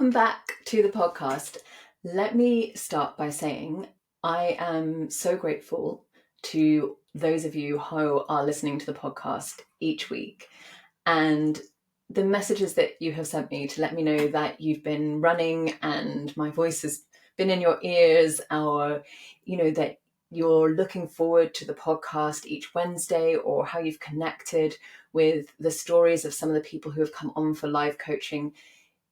Welcome back to the podcast. Let me start by saying I am so grateful to those of you who are listening to the podcast each week, and the messages that you have sent me to let me know that you've been running and my voice has been in your ears, or that you're looking forward to the podcast each Wednesday, or how you've connected with the stories of some of the people who have come on for live coaching.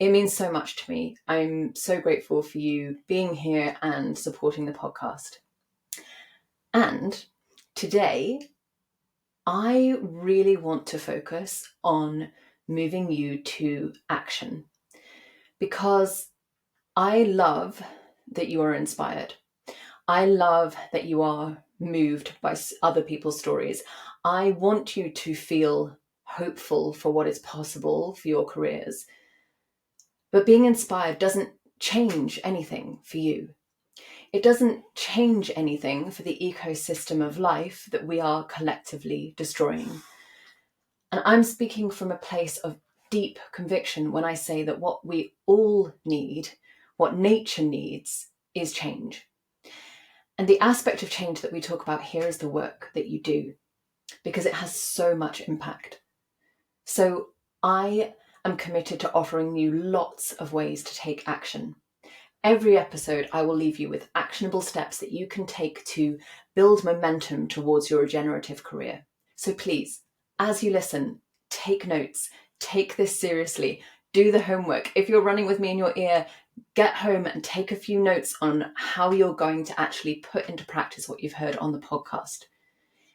It means so much to me. I'm so grateful for you being here and supporting the podcast. And today, I really want to focus on moving you to action, because I love that you are inspired. I love that you are moved by other people's stories. I want you to feel hopeful for what is possible for your careers. But being inspired doesn't change anything for you. It doesn't change anything for the ecosystem of life that we are collectively destroying. And I'm speaking from a place of deep conviction when I say that what we all need, what nature needs, is change. And the aspect of change that we talk about here is the work that you do, because it has so much impact. So I am committed to offering you lots of ways to take action. Every episode, I will leave you with actionable steps that you can take to build momentum towards your regenerative career. So please, as you listen, take notes, take this seriously, do the homework. If you're running with me in your ear, get home and take a few notes on how you're going to actually put into practice what you've heard on the podcast.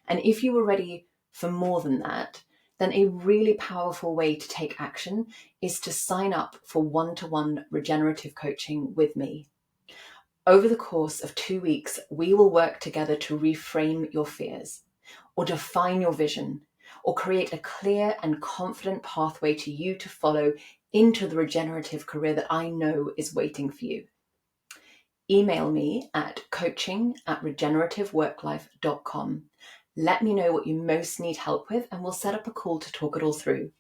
And if you were ready for more than that, then a really powerful way to take action is to sign up for one-to-one regenerative coaching with me. Over the course of 2 weeks, we will work together to reframe your fears, or define your vision, or create a clear and confident pathway to you to follow into the regenerative career that I know is waiting for you. Email me at coaching@regenerativeworklife.com. Let me know what you most need help with, and we'll set up a call to talk it all through.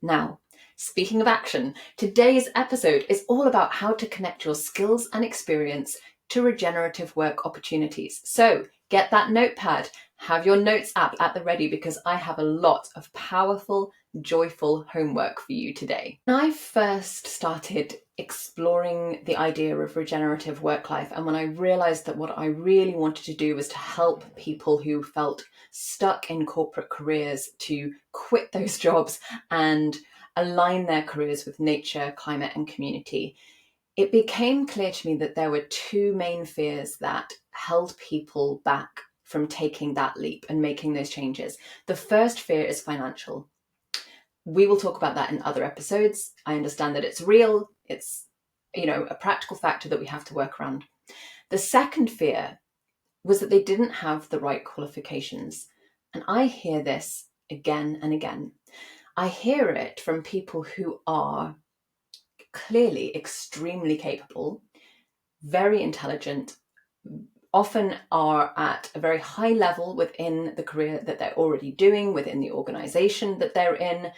Now, speaking of action, today's episode is all about how to connect your skills and experience to regenerative work opportunities. So get that notepad, have your notes app at the ready, because I have a lot of powerful, joyful homework for you today. When I first started exploring the idea of regenerative work life, and when I realized that what I really wanted to do was to help people who felt stuck in corporate careers to quit those jobs and align their careers with nature, climate, and community, it became clear to me that there were two main fears that held people back from taking that leap and making those changes. The first fear is financial. We will talk about that in other episodes. I understand that it's real. It's, a practical factor that we have to work around. The second fear was that they didn't have the right qualifications. And I hear this again and again. I hear it from people who are clearly extremely capable, very intelligent, often are at a very high level within the career that they're already doing, within the organization that they're in.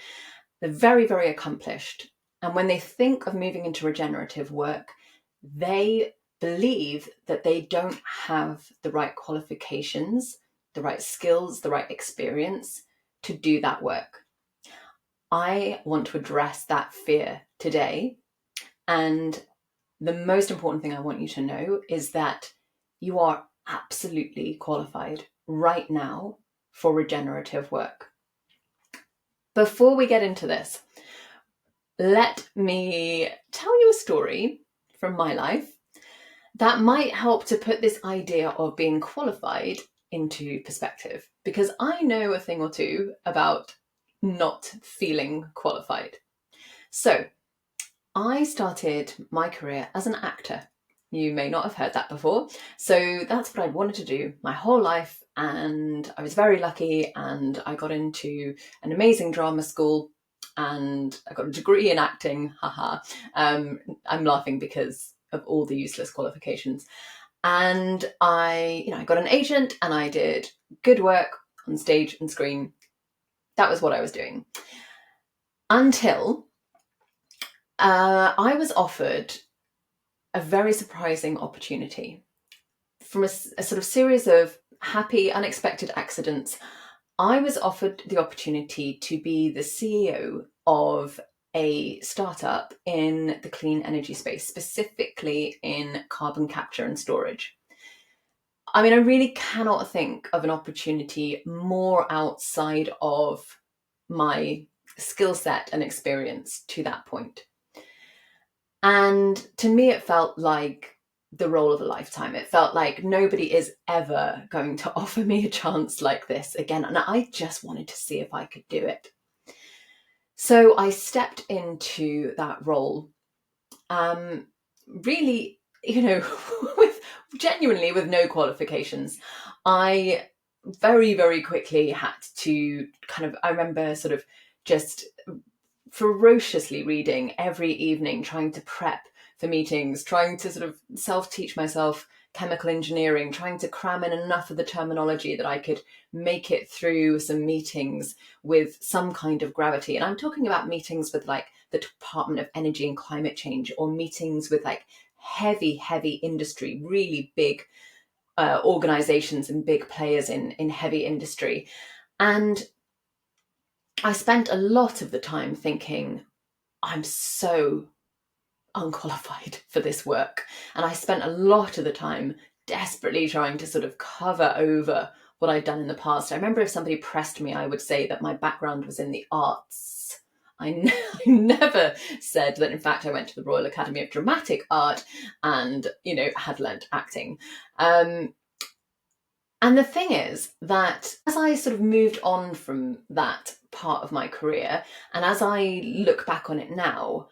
They're very, very accomplished. And when they think of moving into regenerative work, they believe that they don't have the right qualifications, the right skills, the right experience to do that work. I want to address that fear today. And the most important thing I want you to know is that you are absolutely qualified right now for regenerative work. Before we get into this, let me tell you a story from my life that might help to put this idea of being qualified into perspective, because I know a thing or two about not feeling qualified. So I started my career as an actor. You may not have heard that before. So that's what I wanted to do my whole life. And I was very lucky, and I got into an amazing drama school and I got a degree in acting. Haha. I'm laughing because of all the useless qualifications. And I got an agent and I did good work on stage and screen. That was what I was doing. Until I was offered a very surprising opportunity. From a sort of series of happy, unexpected accidents, I was offered the opportunity to be the CEO of a startup in the clean energy space, specifically in carbon capture and storage. I mean, I really cannot think of an opportunity more outside of my skill set and experience to that point. And to me, it felt like the role of a lifetime. It felt like nobody is ever going to offer me a chance like this again. And I just wanted to see if I could do it. So I stepped into that role, really, with genuinely with no qualifications. I very, very quickly had to I remember sort of just ferociously reading every evening, trying to prep for meetings, trying to sort of self-teach myself chemical engineering, trying to cram in enough of the terminology that I could make it through some meetings with some kind of gravity. And I'm talking about meetings with like the Department of Energy and Climate Change, or meetings with like heavy industry, really big organizations and big players in heavy industry. And I spent a lot of the time thinking, I'm so unqualified for this work. And I spent a lot of the time desperately trying to sort of cover over what I'd done in the past. I remember if somebody pressed me, I would say that my background was in the arts. I never said that, in fact, I went to the Royal Academy of Dramatic Art and, had learnt acting. And the thing is that as I sort of moved on from that part of my career, and as I look back on it now,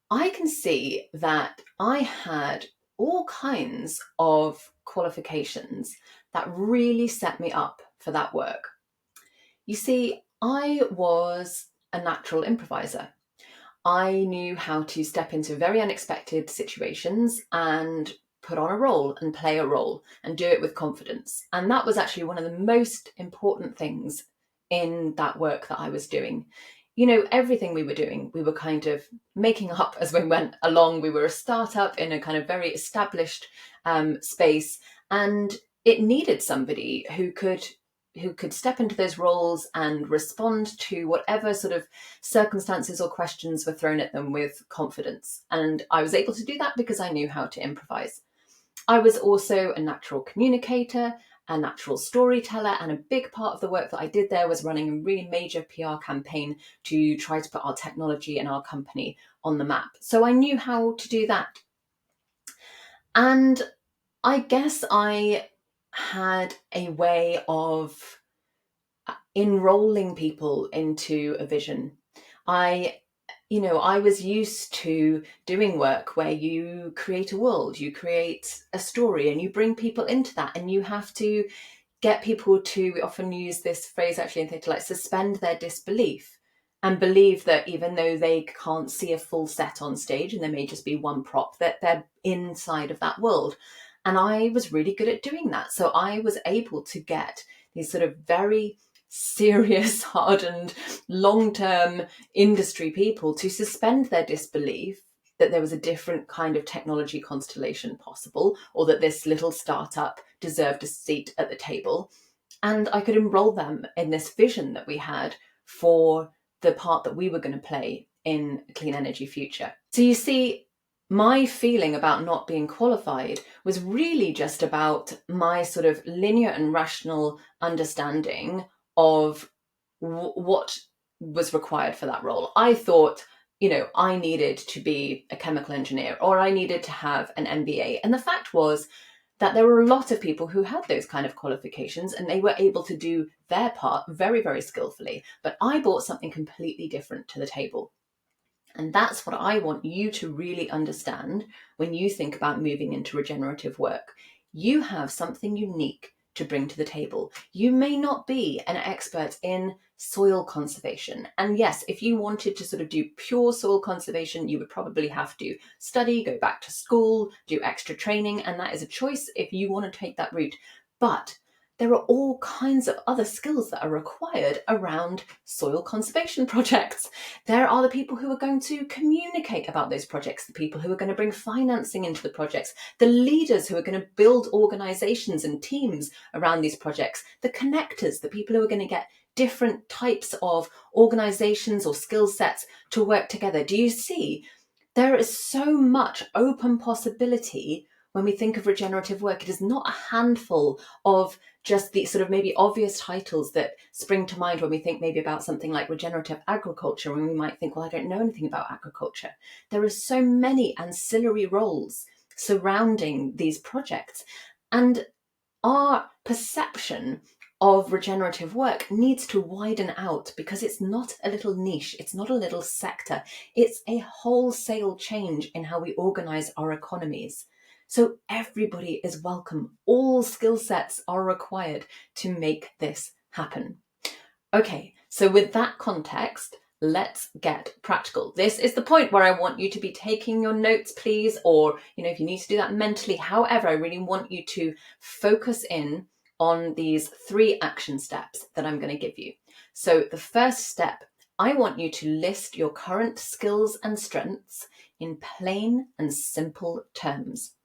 I can see that I had all kinds of qualifications that really set me up for that work. You see, I was a natural improviser. I knew how to step into very unexpected situations and put on a role and play a role and do it with confidence. And that was actually one of the most important things in that work that I was doing. Everything we were doing, we were kind of making up as we went along. We were a startup in a kind of very established space, and it needed somebody who could step into those roles and respond to whatever sort of circumstances or questions were thrown at them with confidence. And I was able to do that because I knew how to improvise. I was also a natural communicator, a natural storyteller, and a big part of the work that I did there was running a really major PR campaign to try to put our technology and our company on the map. So I knew how to do that. And I guess I had a way of enrolling people into a vision. I was used to doing work where you create a world, you create a story, and you bring people into that, and you have to get people to, we often use this phrase actually in theatre, like suspend their disbelief and believe that even though they can't see a full set on stage and there may just be one prop, that they're inside of that world. And I was really good at doing that. So I was able to get these sort of very serious, hardened, long-term industry people to suspend their disbelief that there was a different kind of technology constellation possible, or that this little startup deserved a seat at the table. And I could enroll them in this vision that we had for the part that we were going to play in a clean energy future. So you see, my feeling about not being qualified was really just about my sort of linear and rational understanding of what was required for that role. I thought, I needed to be a chemical engineer, or I needed to have an MBA. And the fact was that there were a lot of people who had those kind of qualifications and they were able to do their part very, very skillfully. But I brought something completely different to the table. And that's what I want you to really understand when you think about moving into regenerative work. You have something unique to bring to the table. You may not be an expert in soil conservation. And yes, if you wanted to sort of do pure soil conservation, you would probably have to study, go back to school, do extra training. And that is a choice if you want to take that route. But there are all kinds of other skills that are required around soil conservation projects. There are the people who are going to communicate about those projects, the people who are going to bring financing into the projects, the leaders who are going to build organizations and teams around these projects, the connectors, the people who are going to get different types of organizations or skill sets to work together. Do you see? There is so much open possibility when we think of regenerative work. It is not a handful of just the sort of maybe obvious titles that spring to mind when we think maybe about something like regenerative agriculture, when we might think, well, I don't know anything about agriculture. There are so many ancillary roles surrounding these projects, and our perception of regenerative work needs to widen out, because it's not a little niche, it's not a little sector, it's a wholesale change in how we organize our economies. So everybody is welcome. All skill sets are required to make this happen. Okay, so with that context, let's get practical. This is the point where I want you to be taking your notes, please, or, if you need to do that mentally. However, I really want you to focus in on these 3 action steps that I'm going to give you. So the first step, I want you to list your current skills and strengths in plain and simple terms.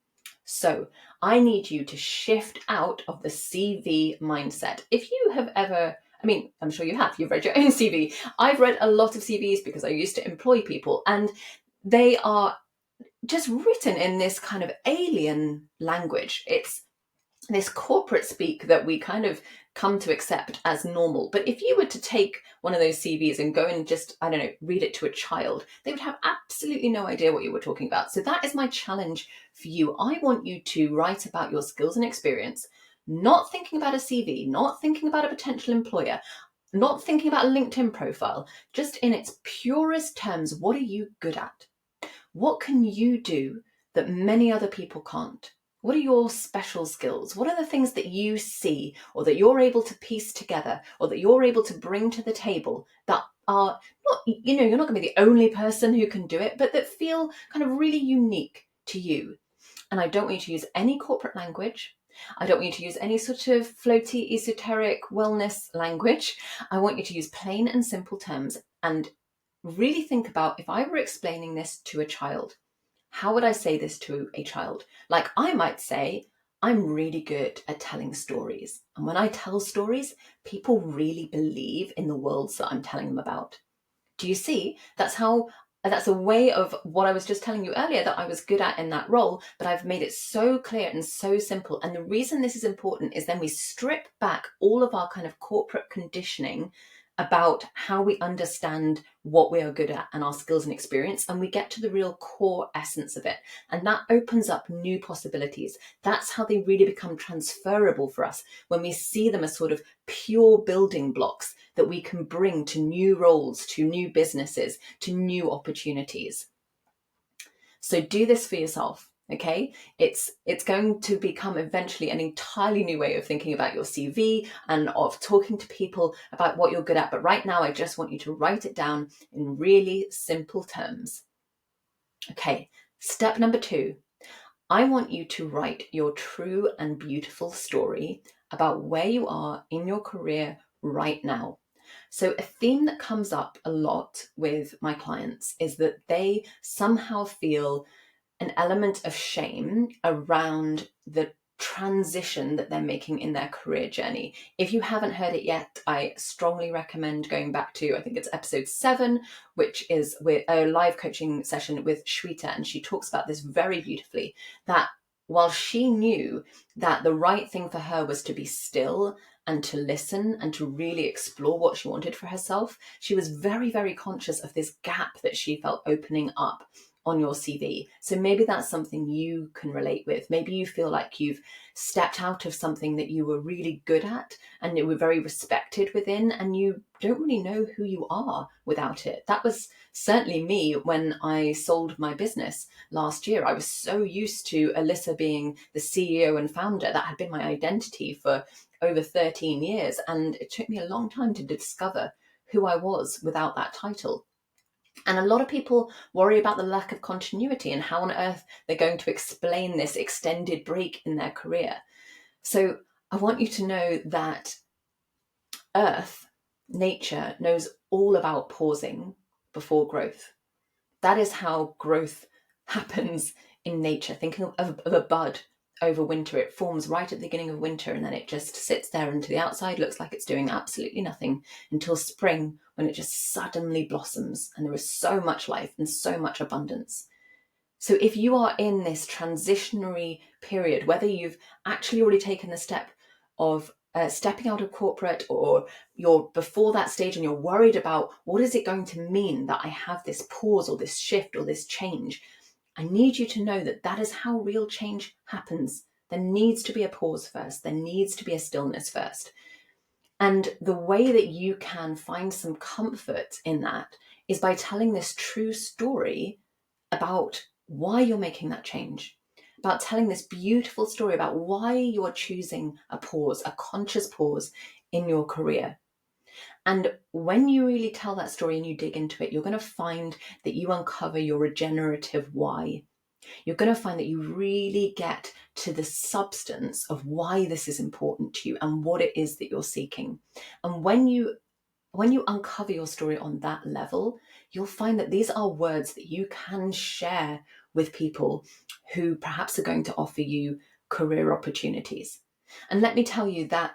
So I need you to shift out of the CV mindset. If you have ever, I'm sure you have, you've read your own CV. I've read a lot of CVs because I used to employ people, and they are just written in this kind of alien language. It's this corporate speak that we kind of come to accept as normal. But if you were to take one of those CVs and go and just, read it to a child, they would have absolutely no idea what you were talking about. So that is my challenge for you. I want you to write about your skills and experience, not thinking about a CV, not thinking about a potential employer, not thinking about a LinkedIn profile, just in its purest terms. What are you good at? What can you do that many other people can't? What are your special skills? What are the things that you see, or that you're able to piece together, or that you're able to bring to the table that are not, you're not going to be the only person who can do it, but that feel kind of really unique to you? And I don't want you to use any corporate language. I don't want you to use any sort of floaty, esoteric wellness language. I want you to use plain and simple terms, and really think about, if I were explaining this to a child, how would I say this to a child? Like, I might say, I'm really good at telling stories. And when I tell stories, people really believe in the worlds that I'm telling them about. Do you see? That's a way of what I was just telling you earlier that I was good at in that role, but I've made it so clear and so simple. And the reason this is important is then we strip back all of our kind of corporate conditioning about how we understand what we are good at and our skills and experience, and we get to the real core essence of it. And that opens up new possibilities. That's how they really become transferable for us, when we see them as sort of pure building blocks that we can bring to new roles, to new businesses, to new opportunities. So do this for yourself. Okay, it's going to become eventually an entirely new way of thinking about your CV and of talking to people about what you're good at. But right now, I just want you to write it down in really simple terms. Okay, step number 2. I want you to write your true and beautiful story about where you are in your career right now. So a theme that comes up a lot with my clients is that they somehow feel an element of shame around the transition that they're making in their career journey. If you haven't heard it yet, I strongly recommend going back to, I think it's episode 7, which is with a live coaching session with Shweta, and she talks about this very beautifully, that while she knew that the right thing for her was to be still and to listen and to really explore what she wanted for herself, she was very, very conscious of this gap that she felt opening up on your CV. So maybe that's something you can relate with. Maybe you feel like you've stepped out of something that you were really good at and you were very respected within, and you don't really know who you are without it. That was certainly me when I sold my business last year. I was so used to Alyssa being the CEO and founder. That had been my identity for over 13 years. And it took me a long time to discover who I was without that title. And a lot of people worry about the lack of continuity and how on earth they're going to explain this extended break in their career. So I want you to know that Earth, nature, knows all about pausing before growth. That is how growth happens in nature. Thinking of a bud over winter, it forms right at the beginning of winter and then it just sits there and to the outside looks like it's doing absolutely nothing until spring, when it just suddenly blossoms and there is so much life and so much abundance. So if you are in this transitionary period, whether you've actually already taken the step of stepping out of corporate, or you're before that stage and you're worried about what is it going to mean that I have this pause or this shift or this change, I need you to know that that is how real change happens. There needs to be a pause first. There needs to be a stillness first. And the way that you can find some comfort in that is by telling this true story about why you're making that change, about telling this beautiful story about why you're choosing a pause, a conscious pause in your career. And when you really tell that story and you dig into it, you're going to find that you uncover your regenerative why. You're going to find that you really get to the substance of why this is important to you and what it is that you're seeking. And when you uncover your story on that level, you'll find that these are words that you can share with people who perhaps are going to offer you career opportunities. And let me tell you that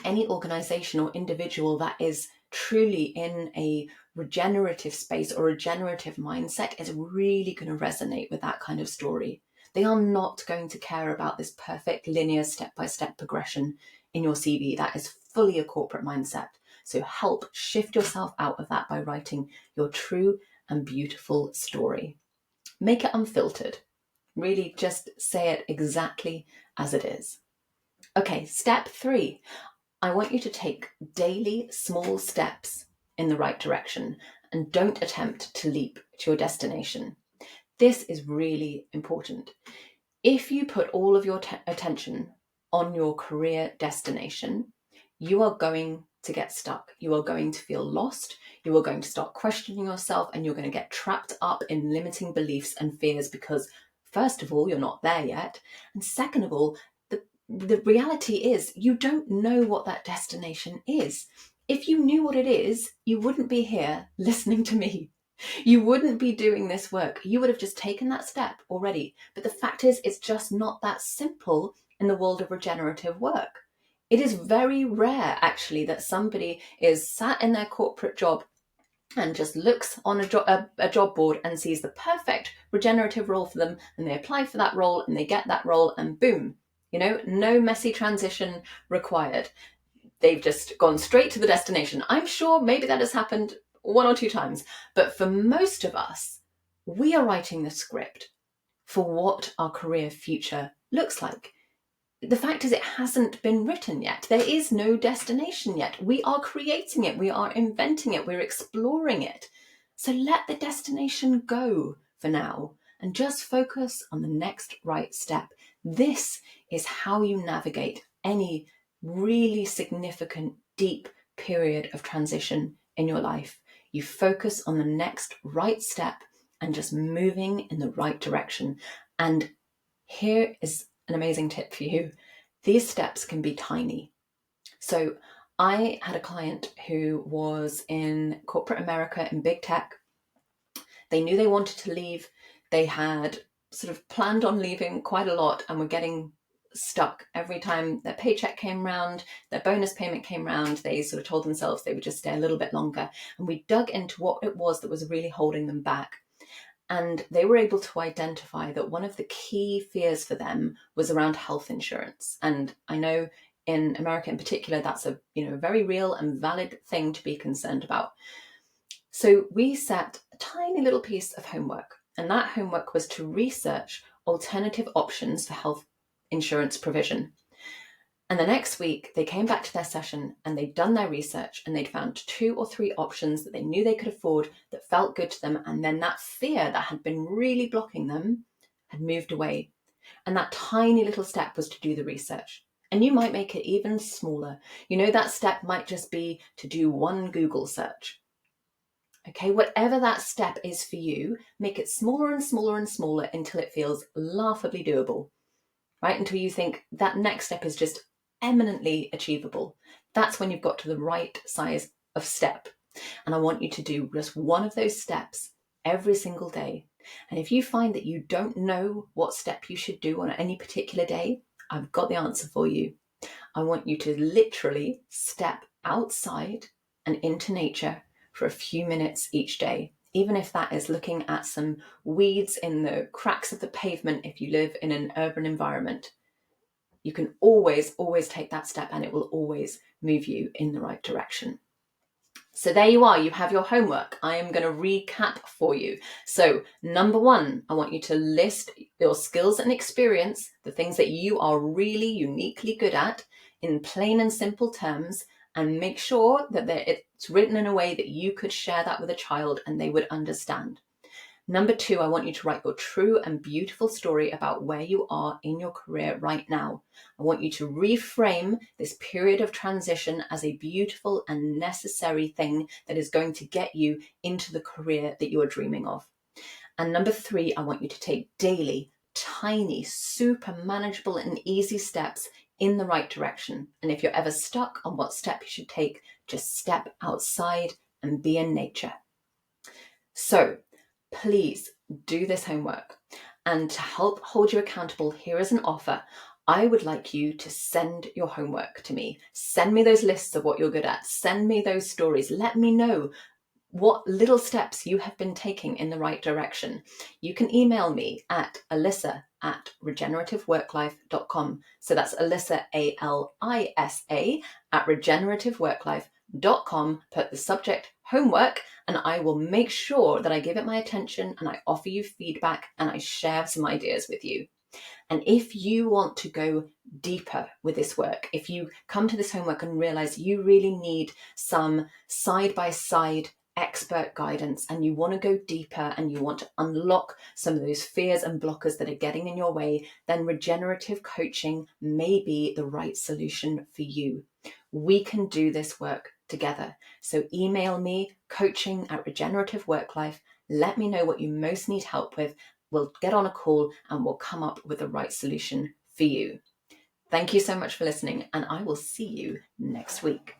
any organization or individual that is truly in a regenerative space or regenerative mindset is really going to resonate with that kind of story. They are not going to care about this perfect linear step-by-step progression in your CV. That is fully a corporate mindset. So help shift yourself out of that by writing your true and beautiful story. Make it unfiltered. Really just say it exactly as it is. Okay, step 3. I want you to take daily small steps in the right direction and don't attempt to leap to your destination. This is really important. If you put all of your attention on your career destination, you are going to get stuck. You are going to feel lost. You are going to start questioning yourself and you're going to get trapped up in limiting beliefs and fears because, first of all, you're not there yet. And second of all, the reality is you don't know what that destination is. If you knew what it is, you wouldn't be here listening to me. You wouldn't be doing this work. You would have just taken that step already. But the fact is, it's just not that simple in the world of regenerative work. It is very rare, actually, that somebody is sat in their corporate job and just looks on a job board and sees the perfect regenerative role for them, and they apply for that role and they get that role and boom, no messy transition required. They've just gone straight to the destination. I'm sure maybe that has happened 1 or 2 times, but for most of us, we are writing the script for what our career future looks like. The fact is, it hasn't been written yet. There is no destination yet. We are creating it. We are inventing it. We're exploring it. So let the destination go for now and just focus on the next right step. This is how you navigate any really significant, deep period of transition in your life. You focus on the next right step and just moving in the right direction. And here is an amazing tip for you. These steps can be tiny. So I had a client who was in corporate America in big tech. They knew they wanted to leave. They had sort of planned on leaving quite a lot and were getting stuck. Every time their paycheck came round, their bonus payment came round, they sort of told themselves they would just stay a little bit longer. And we dug into what it was that was really holding them back. And they were able to identify that one of the key fears for them was around health insurance. And I know in America in particular, that's a very real and valid thing to be concerned about. So we set a tiny little piece of homework, and that homework was to research alternative options for health insurance provision. And the next week, they came back to their session and they'd done their research and they'd found 2 or 3 options that they knew they could afford that felt good to them. And then that fear that had been really blocking them had moved away. And that tiny little step was to do the research. And you might make it even smaller. That step might just be to do 1 Google search. Okay, whatever that step is for you, make it smaller and smaller and smaller until it feels laughably doable, right? Until you think that next step is just eminently achievable. That's when you've got to the right size of step. And I want you to do just one of those steps every single day. And if you find that you don't know what step you should do on any particular day, I've got the answer for you. I want you to literally step outside and into nature for a few minutes each day, even if that is looking at some weeds in the cracks of the pavement if you live in an urban environment. You can always take that step, and it will always move you in the right direction. So there you are, you have your homework. I am going to recap for you. So number 1, I want you to list your skills and experience, the things that you are really uniquely good at, in plain and simple terms, and make sure that it's written in a way that you could share that with a child and they would understand. Number 2, I want you to write your true and beautiful story about where you are in your career right now. I want you to reframe this period of transition as a beautiful and necessary thing that is going to get you into the career that you are dreaming of. And number 3, I want you to take daily, tiny, super manageable and easy steps in the right direction. And if you're ever stuck on what step you should take, just step outside and be in nature. So please do this homework. And to help hold you accountable, here is an offer. I would like you to send your homework to me. Send me those lists of what you're good at. Send me those stories. Let me know what little steps you have been taking in the right direction. You can email me at alyssa@regenerativeworklife.com. So that's Alyssa, ALISA, at regenerativeworklife.com. Put the subject homework, and I will make sure that I give it my attention and I offer you feedback and I share some ideas with you. And if you want to go deeper with this work, if you come to this homework and realize you really need some side-by-side expert guidance and you want to go deeper and you want to unlock some of those fears and blockers that are getting in your way, then regenerative coaching may be the right solution for you. We can do this work together. So email me, coaching@regenerativeworklife. Let me know what you most need help with. We'll get on a call and we'll come up with the right solution for you. Thank you so much for listening, and I will see you next week.